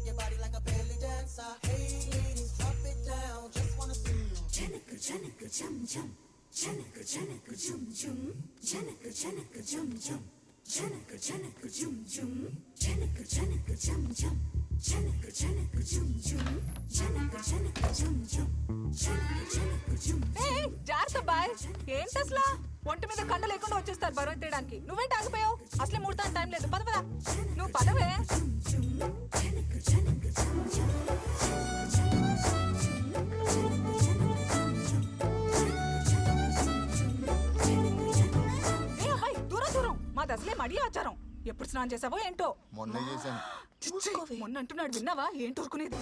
your body like a belly dancer. Hey ladies, drop it down, just wanna see you. Janaka janaka jum jum, janaka janaka jum jum, janaka janaka jum jum, janaka janaka jum jum, janaka janaka jum jum, janaka janaka jum jum, janaka janaka jum jum, janaka janaka jum. ఏయ్ జాగ్రత్త bye, ఏంటి అసలు ఒంటి మీద కండ లేకుండా వచ్చేస్తారు బరువు తీయడానికి. నువ్వేంటి ఆగిపోయావు? అసలే ముడతాను టైం లేదు. పద పద, నువ్వు పదవే. ఏ అమ్మాయి, దూరం దూరం, మాది అసలే మడి ఆచారం. ఎప్పుడు స్నానం చేసావో ఏంటో. మొన్న చేశాను. మొన్న అంటున్నాడు, విన్నావా? ఏంటి ఊరుకునేది?